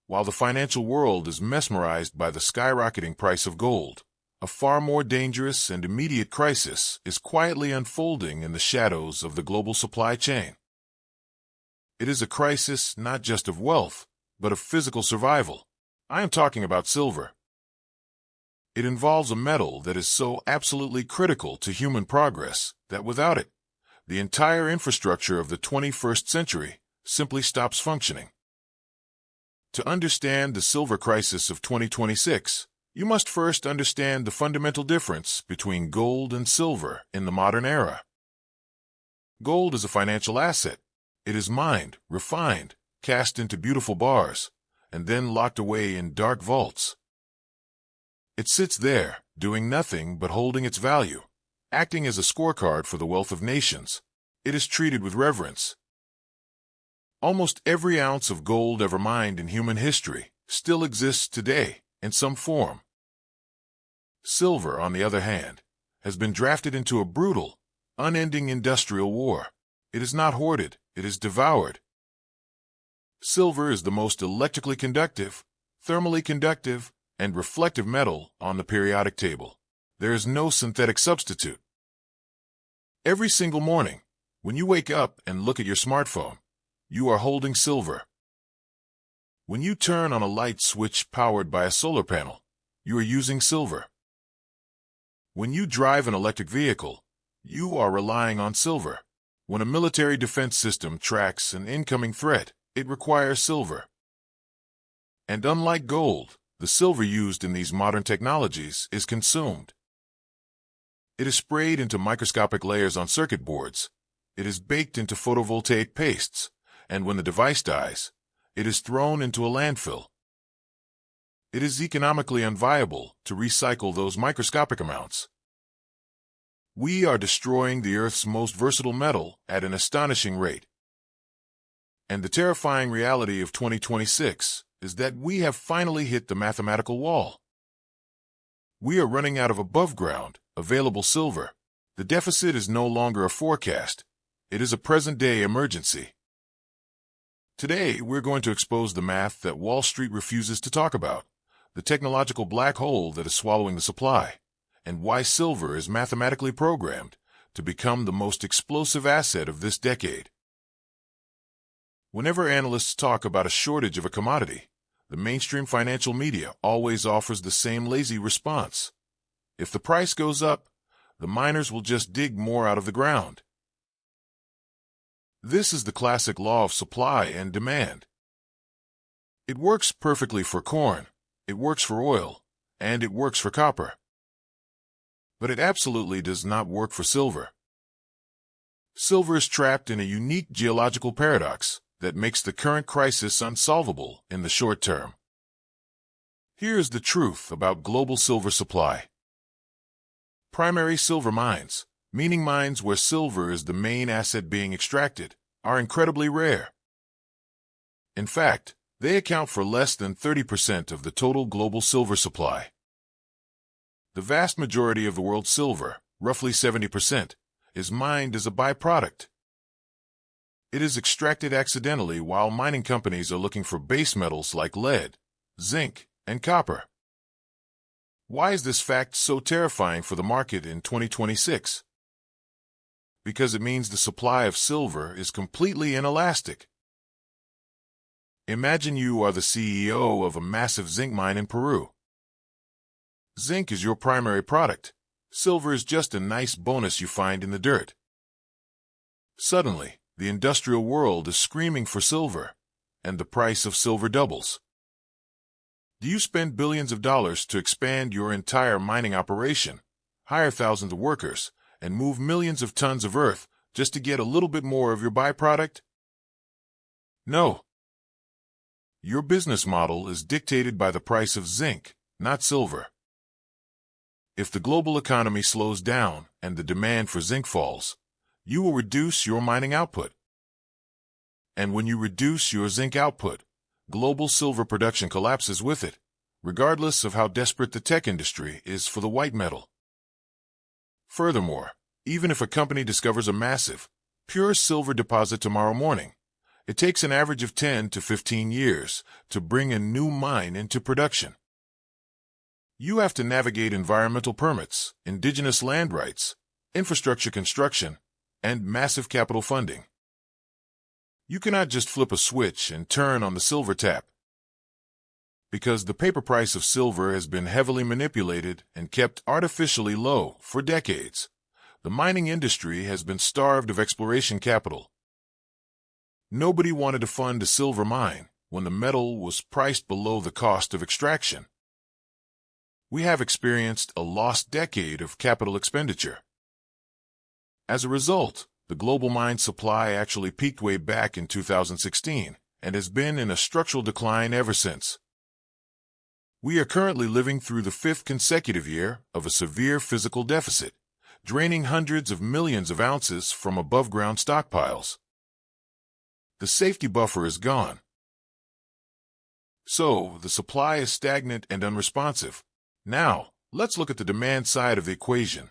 while the financial world is mesmerized by the skyrocketing price of gold, a far more dangerous and immediate crisis is quietly unfolding in the shadows of the global supply chain. It is a crisis not just of wealth, but of physical survival. I am talking about silver. It involves a metal that is so absolutely critical to human progress that without it, the entire infrastructure of the 21st century simply stops functioning. To understand the silver crisis of 2026, you must first understand the fundamental difference between gold and silver in the modern era. Gold is a financial asset. It is mined, refined, cast into beautiful bars, and then locked away in dark vaults. It sits there, doing nothing but holding its value, acting as a scorecard for the wealth of nations. It is treated with reverence. Almost every ounce of gold ever mined in human history still exists today in some form. Silver, on the other hand, has been drafted into a brutal, unending industrial war. It is not hoarded, it is devoured. Silver is the most electrically conductive, thermally conductive, and reflective metal on the periodic table. There is no synthetic substitute. Every single morning, when you wake up and look at your smartphone, you are holding silver. When you turn on a light switch powered by a solar panel, you are using silver. When you drive an electric vehicle, you are relying on silver. When a military defense system tracks an incoming threat, it requires silver. And unlike gold, the silver used in these modern technologies is consumed. It is sprayed into microscopic layers on circuit boards. It is baked into photovoltaic pastes. And when the device dies, it is thrown into a landfill. It is economically unviable to recycle those microscopic amounts. We are destroying the Earth's most versatile metal at an astonishing rate. And the terrifying reality of 2026 is that we have finally hit the mathematical wall. We are running out of above-ground, available silver. The deficit is no longer a forecast. It is a present-day emergency. Today, we're going to expose the math that Wall Street refuses to talk about, the technological black hole that is swallowing the supply, and why silver is mathematically programmed to become the most explosive asset of this decade. Whenever analysts talk about a shortage of a commodity, the mainstream financial media always offers the same lazy response. If the price goes up, the miners will just dig more out of the ground. This is the classic law of supply and demand. It works perfectly for corn, it works for oil, and it works for copper. But it absolutely does not work for silver. Silver is trapped in a unique geological paradox that makes the current crisis unsolvable in the short term. Here is the truth about global silver supply. Primary silver mines, meaning mines where silver is the main asset being extracted, are incredibly rare. In fact, they account for less than 30% of the total global silver supply. The vast majority of the world's silver, roughly 70%, is mined as a byproduct. It is extracted accidentally while mining companies are looking for base metals like lead, zinc, and copper. Why is this fact so terrifying for the market in 2026? Because it means the supply of silver is completely inelastic. Imagine you are the CEO of a massive zinc mine in Peru. Zinc is your primary product. Silver is just a nice bonus you find in the dirt. Suddenly, the industrial world is screaming for silver, and the price of silver doubles. Do you spend billions of dollars to expand your entire mining operation, hire thousands of workers, and move millions of tons of earth just to get a little bit more of your byproduct? No. Your business model is dictated by the price of zinc, not silver. If the global economy slows down and the demand for zinc falls, you will reduce your mining output. And when you reduce your zinc output, global silver production collapses with it, regardless of how desperate the tech industry is for the white metal. Furthermore, even if a company discovers a massive, pure silver deposit tomorrow morning, It takes an average of 10 to 15 years to bring a new mine into production. You have to navigate environmental permits, indigenous land rights, infrastructure construction, and massive capital funding. You cannot just flip a switch and turn on the silver tap. Because the paper price of silver has been heavily manipulated and kept artificially low for decades, the mining industry has been starved of exploration capital. Nobody wanted to fund a silver mine when the metal was priced below the cost of extraction. We have experienced a lost decade of capital expenditure. As a result, the global mine supply actually peaked way back in 2016 and has been in a structural decline ever since. We are currently living through the 5th consecutive year of a severe physical deficit, draining hundreds of millions of ounces from above-ground stockpiles. The safety buffer is gone. So, the supply is stagnant and unresponsive. Now, let's look at the demand side of the equation.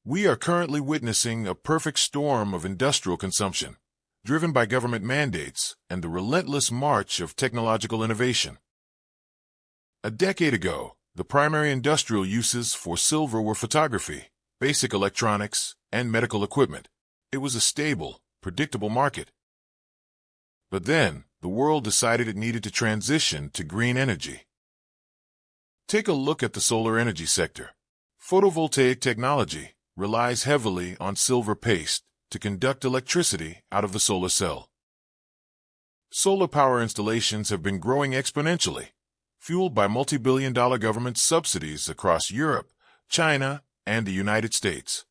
We are currently witnessing a perfect storm of industrial consumption, driven by government mandates and the relentless march of technological innovation. A decade ago, the primary industrial uses for silver were photography, basic electronics, and medical equipment. It was a stable, predictable market. But then, the world decided it needed to transition to green energy. Take a look at the solar energy sector. Photovoltaic technology relies heavily on silver paste to conduct electricity out of the solar cell. Solar power installations have been growing exponentially, fueled by multi-billion-dollar government subsidies across Europe, China, and the United States.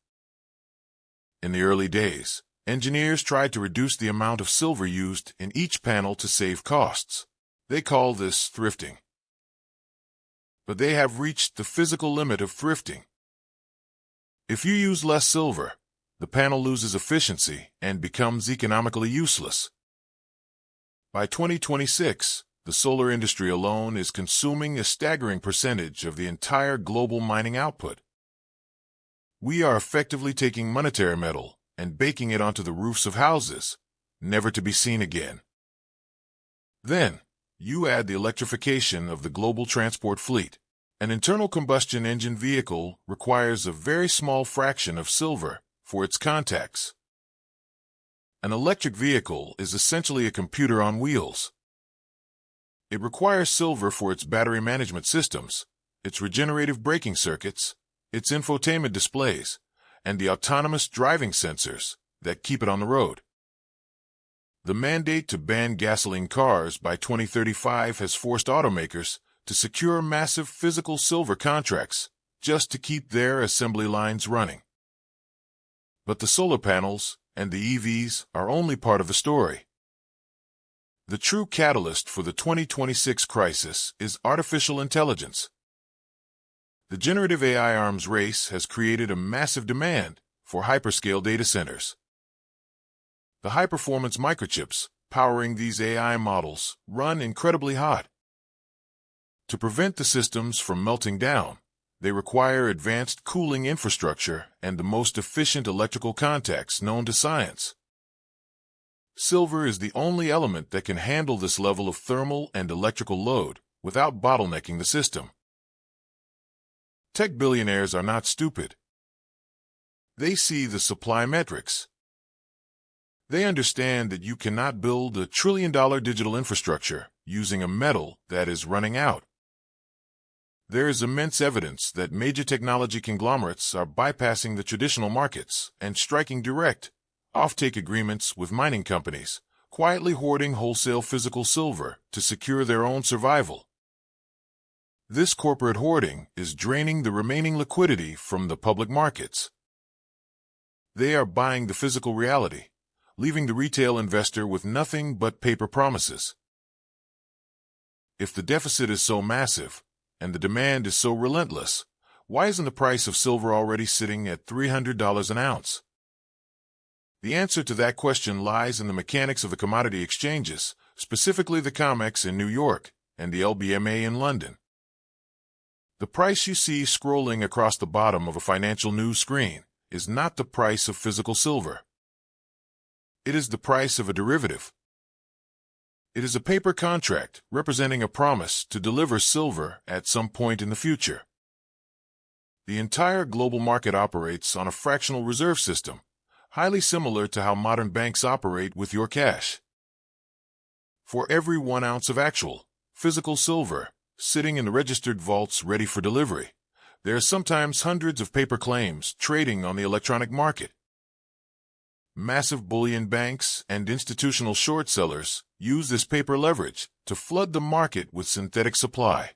In the early days, engineers tried to reduce the amount of silver used in each panel to save costs. They call this thrifting. But they have reached the physical limit of thrifting. If you use less silver, the panel loses efficiency and becomes economically useless. By 2026, the solar industry alone is consuming a staggering percentage of the entire global mining output. We are effectively taking monetary metal and baking it onto the roofs of houses, never to be seen again. Then, you add the electrification of the global transport fleet. An internal combustion engine vehicle requires a very small fraction of silver for its contacts. An electric vehicle is essentially a computer on wheels. It requires silver for its battery management systems, its regenerative braking circuits, its infotainment displays, and the autonomous driving sensors that keep it on the road. The mandate to ban gasoline cars by 2035 has forced automakers to secure massive physical silver contracts just to keep their assembly lines running. But the solar panels and the EVs are only part of the story. The true catalyst for the 2026 crisis is artificial intelligence. The generative AI arms race has created a massive demand for hyperscale data centers. The high-performance microchips powering these AI models run incredibly hot. To prevent the systems from melting down, they require advanced cooling infrastructure and the most efficient electrical contacts known to science. Silver is the only element that can handle this level of thermal and electrical load without bottlenecking the system. Tech billionaires are not stupid. They see the supply metrics. They understand that you cannot build a trillion-dollar digital infrastructure using a metal that is running out. There is immense evidence that major technology conglomerates are bypassing the traditional markets and striking direct, offtake agreements with mining companies, quietly hoarding wholesale physical silver to secure their own survival. This corporate hoarding is draining the remaining liquidity from the public markets. They are buying the physical reality, leaving the retail investor with nothing but paper promises. If the deficit is so massive, and the demand is so relentless, why isn't the price of silver already sitting at $300 an ounce? The answer to that question lies in the mechanics of the commodity exchanges, specifically the COMEX in New York and the LBMA in London. The price you see scrolling across the bottom of a financial news screen is not the price of physical silver. It is the price of a derivative. It is a paper contract representing a promise to deliver silver at some point in the future. The entire global market operates on a fractional reserve system, highly similar to how modern banks operate with your cash. For every 1 ounce of actual, physical silver sitting in the registered vaults ready for delivery, there are sometimes hundreds of paper claims trading on the electronic market. Massive bullion banks and institutional short sellers use this paper leverage to flood the market with synthetic supply.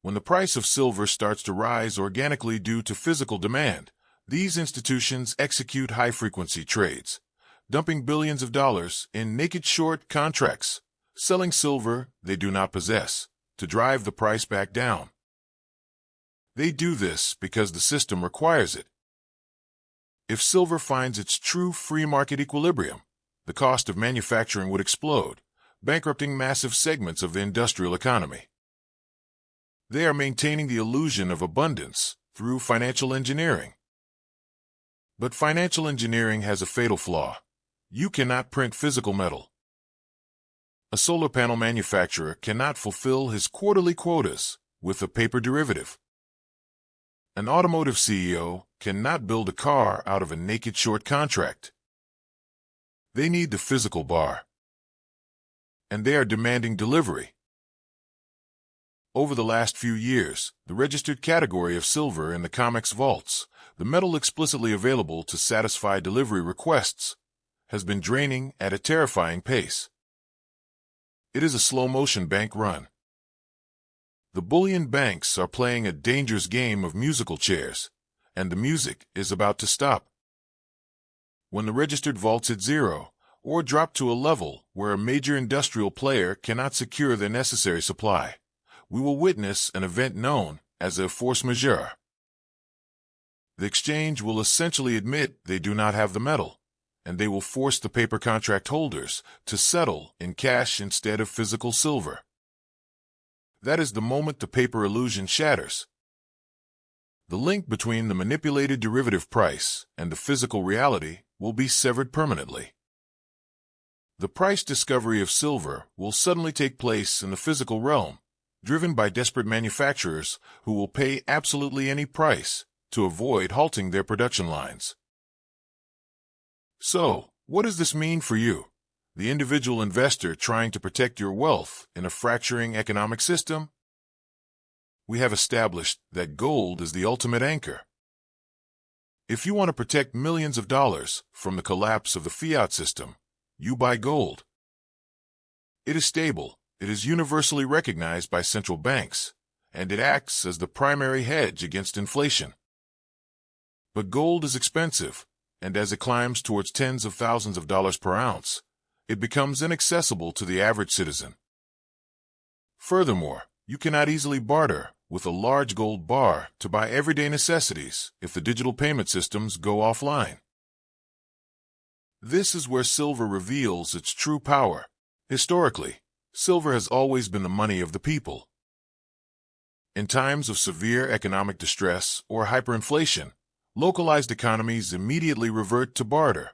When the price of silver starts to rise organically due to physical demand, these institutions execute high-frequency trades, dumping billions of dollars in naked short contracts, selling silver they do not possess, to drive the price back down. They do this because the system requires it. If silver finds its true free market equilibrium, the cost of manufacturing would explode, bankrupting massive segments of the industrial economy. They are maintaining the illusion of abundance through financial engineering. But financial engineering has a fatal flaw. You cannot print physical metal. A solar panel manufacturer cannot fulfill his quarterly quotas with a paper derivative. An automotive CEO cannot build a car out of a naked short contract. They need the physical bar. And they are demanding delivery. Over the last few years, the registered category of silver in the COMEX vaults, the metal explicitly available to satisfy delivery requests, has been draining at a terrifying pace. It is a slow-motion bank run. The bullion banks are playing a dangerous game of musical chairs, and the music is about to stop. When the registered vaults hit zero, or drop to a level where a major industrial player cannot secure their necessary supply, we will witness an event known as a force majeure. The exchange will essentially admit they do not have the metal, and they will force the paper contract holders to settle in cash instead of physical silver. That is the moment the paper illusion shatters. The link between the manipulated derivative price and the physical reality will be severed permanently. The price discovery of silver will suddenly take place in the physical realm, driven by desperate manufacturers who will pay absolutely any price to avoid halting their production lines. So, what does this mean for you, the individual investor trying to protect your wealth in a fracturing economic system? We have established that gold is the ultimate anchor. If you want to protect millions of dollars from the collapse of the fiat system, you buy gold. It is stable, it is universally recognized by central banks, and it acts as the primary hedge against inflation. But gold is expensive, and as it climbs towards tens of thousands of dollars per ounce, it becomes inaccessible to the average citizen. Furthermore, you cannot easily barter with a large gold bar to buy everyday necessities if the digital payment systems go offline. This is where silver reveals its true power. Historically, silver has always been the money of the people. In times of severe economic distress or hyperinflation, localized economies immediately revert to barter.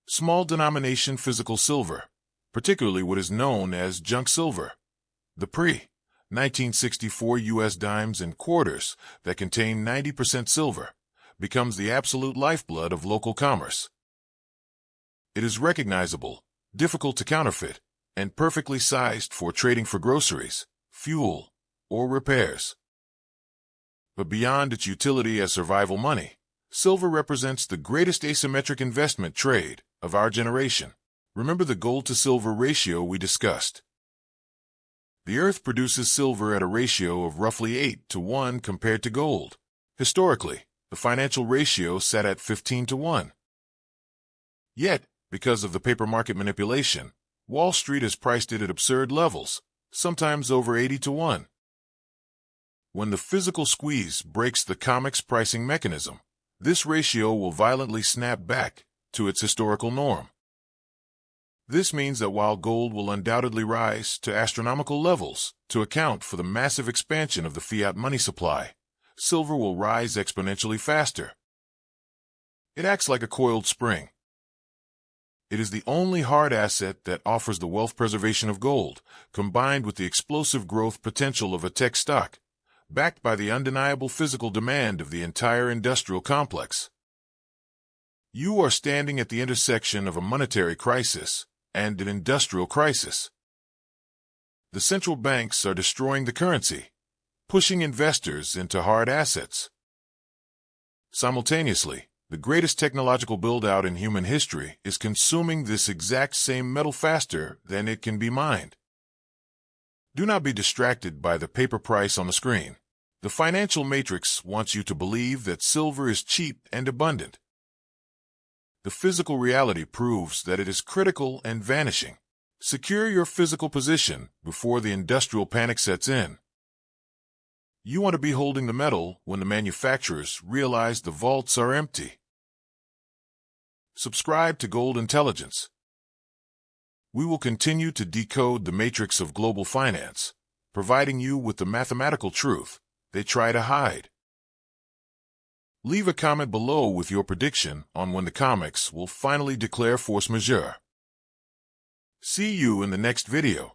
Small denomination physical silver, particularly what is known as junk silver, the pre-1964 U.S. dimes and quarters that contain 90% silver, becomes the absolute lifeblood of local commerce. It is recognizable, difficult to counterfeit, and perfectly sized for trading for groceries, fuel, or repairs. But beyond its utility as survival money, silver represents the greatest asymmetric investment trade of our generation. Remember the gold-to-silver ratio we discussed. The Earth produces silver at a ratio of roughly 8:1 compared to gold. Historically, the financial ratio sat at 15:1. Yet, because of the paper market manipulation, Wall Street has priced it at absurd levels, sometimes over 80:1. When the physical squeeze breaks the COMEX pricing mechanism, this ratio will violently snap back to its historical norm. This means that while gold will undoubtedly rise to astronomical levels to account for the massive expansion of the fiat money supply, silver will rise exponentially faster. It acts like a coiled spring. It is the only hard asset that offers the wealth preservation of gold, combined with the explosive growth potential of a tech stock, backed by the undeniable physical demand of the entire industrial complex. You are standing at the intersection of a monetary crisis and an industrial crisis. The central banks are destroying the currency, pushing investors into hard assets. Simultaneously, the greatest technological build-out in human history is consuming this exact same metal faster than it can be mined. Do not be distracted by the paper price on the screen. The financial matrix wants you to believe that silver is cheap and abundant. The physical reality proves that it is critical and vanishing. Secure your physical position before the industrial panic sets in. You want to be holding the metal when the manufacturers realize the vaults are empty. Subscribe to Gold Intelligence. We will continue to decode the matrix of global finance, providing you with the mathematical truth they try to hide. Leave a comment below with your prediction on when the COMEX will finally declare force majeure. See you in the next video.